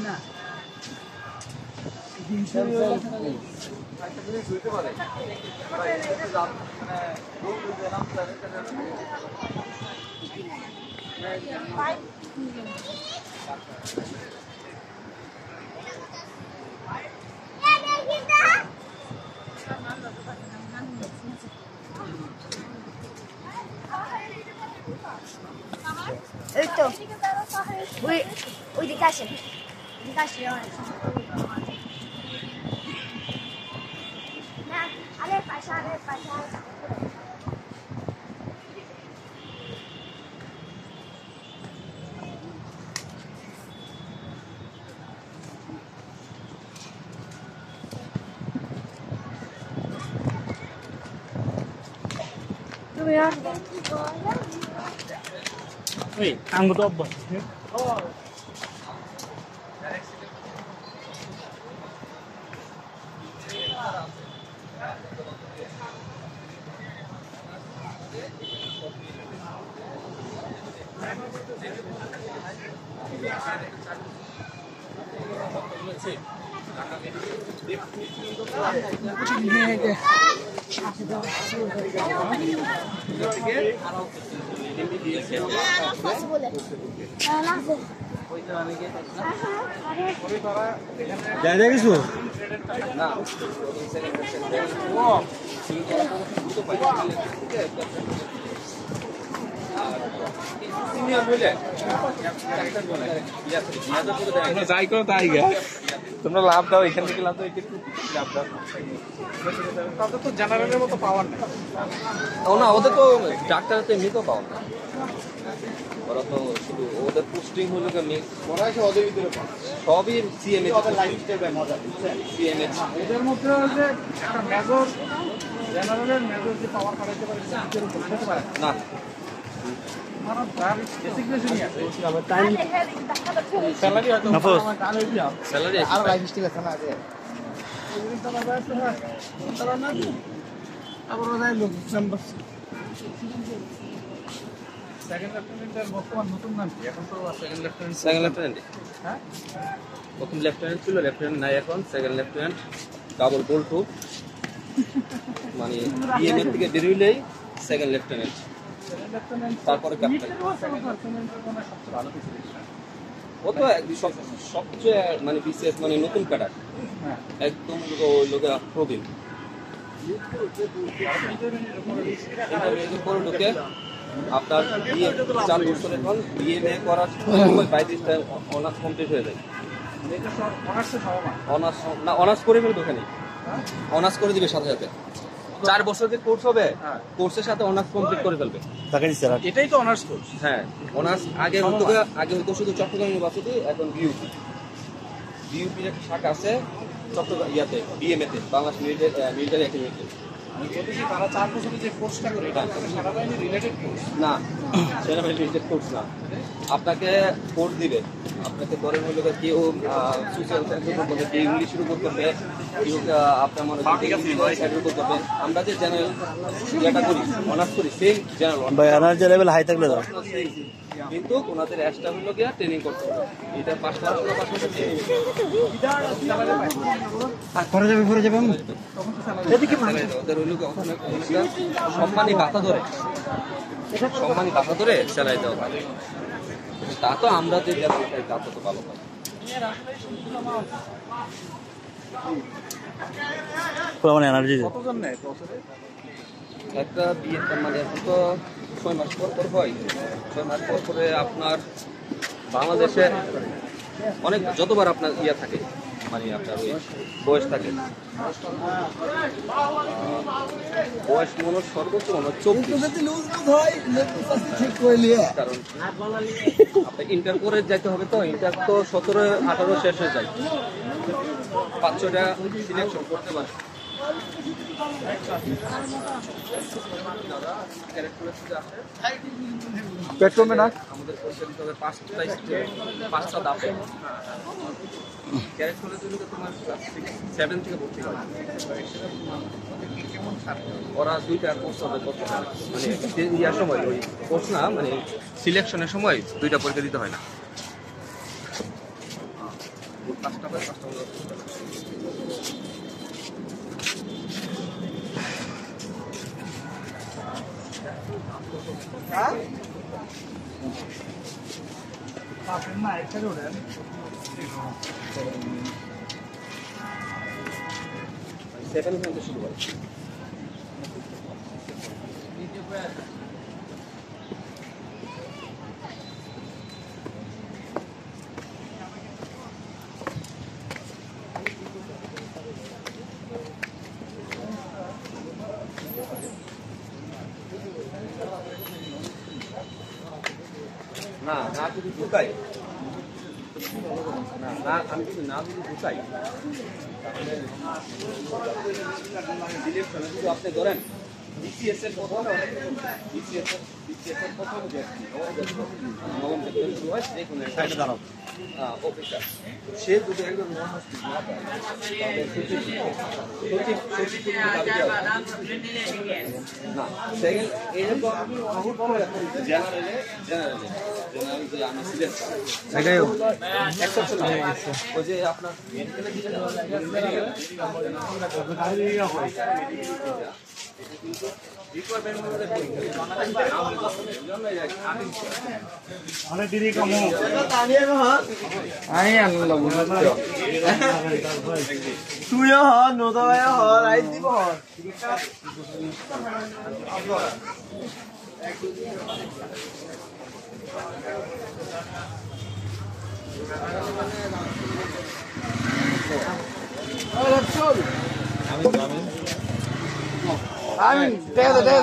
না এই তো ওই দিকে আসেন দিকে আসলে না আরে পাশা তুমি আসবে ওই আঙ্গুটো অভ্যাস কিছু যাই করো তাই গে তোমরা লাভ দাও এখান থেকে লাভ দাও লাভ দাও তাদের তো জেনারেলের মতো পাওয়ার নেই না ওদের তো ডাক্তার তো এমনিতেও পাওয়ার না ওরা তো শুধু ওদের পোস্টিং হলো মনে হয় ওদের ভিতরে সবই সিএমএ সিএমএ এদের মধ্যে যে একটা মেজর জেনারেলের মেজর যে পাওয়ার কাটাইতে পারে না স্যালারি আর লাইফ স্টাইল আছে না সেকেন্ড লেফটেন্যান্টের বর্তমান নতুন নাম কি এখন তো সেকেন্ড লেফটেন্যান্ট হ্যাঁ প্রথম লেফটেন্যান্ট ছিল লেফটেন্যান্ট নাই এখন সেকেন্ড লেফটেন্যান্ট ডাবল বল্টু মানে বিএমএ থেকে বেরোইলেই সেকেন্ড লেফটেন্যান্ট তারপরে ক্যাপ্টেন ও তো সবচেয়ে মানে বিশেষ মানে নতুন ক্যাডার একদম লোকে প্রবীণ পরে ঢুকে আপনার 4 বছর এখন বিএমএ করার সময় 22 টাইম অনার্স কমপ্লিট হয়ে যায় অনার্স করে ফেলবে ওখানে অনার্স করে দিবে সাথে সাথে 4 বছর যে কোর্স হবে কোর্সের সাথে অনার্স কমপ্লিট করে ফেলবে এটাই তো অনার্স কোর্স হ্যাঁ অনার্স আগে হতো শুধু চট্টগ্রাম ইউনিভার্সিটি এখন বিইউপির একটা শাখা আছে চট্টগ্রাম ইয়াতে বিএমএ তে বাংলাদেশ মিলিটারি একাডেমিতে তারা 4 বছরে যে কোর্সটা করে এটা সেনাবাহিনী রিলেটেড কোর্স না সেনাবাহিনী রিলেটেড কোর্স না আপনাকে কোর্স দিবে আপনাকে ধরেন হলো কেউ সোশ্যাল সায়েন্সের উপর করবে কেউ ইংলিশের উপর করবে কেউ আপনার মনে করেন উপর করবে আমরা যে জেনারেল ইয়েটা করি অনার্স করি সেম জেনারেল হাই থাকলে দাও কিন্তু ওনাদের এক্সট্রা হলো গিয়ে ট্রেনিং করতে হবে এটা পাস করার পাশাপাশি পরে যাবে ওদের হইল সম্মানী ভাতা ধরে স্যালারি দেওয়া হয় তা তো আমরা যে তা তো ভালো পাই এনার্জি একটা বিয়ে মানে এখন তো 6 মাস পর হয় 6 মাস পর করে আপনার বাংলাদেশে অনেক যতবার আপনার ইয়া থাকে মানে আপনার ওই বয়স থাকে বয়স মনে সর্বোচ্চ 24 কারণ আপনার ইন্টার করে যাইতে হবে তো ইন্টার তো 17-18 শেষ হয়ে যায় 5-6টা সিলেকশন করতে পারে পেট কমবে না? আমাদের পরীক্ষা দিতে হবে 5টা দাপে। ক্যারেট হলে তুমি তো তোমার 7 থেকে ভর্তি হবে। ওরা 2টা কোর্স হবে করতে হয়, মানে ইয়ার সময় ওই কোর্স না, মানে সিলেকশনের সময় 2টা পরীক্ষা দিতে হয় না। 5টা বাই 5টা হলো। সেভেন থেকে শুরু হয়। না না যদি ঢুকাই, না আমি যদি না যদি ঢুকাই সিলেকশনে যদি আপনি ধরেন বিসিএস এর প্রথম ব্যক্তি নবম থেকে শুরু হয় যে কোনো একটা দাঁড়াও অফিসার, সে যদি একজন মহাস্তিক না পায় তাহলে না সেকেন্ড এরকম জেনারেল যে আমি সিলেকশন ওই যে আপনার অনেক দেরি কম তুইও হ নদয় হ রাইট দিব হ আমিন দে দে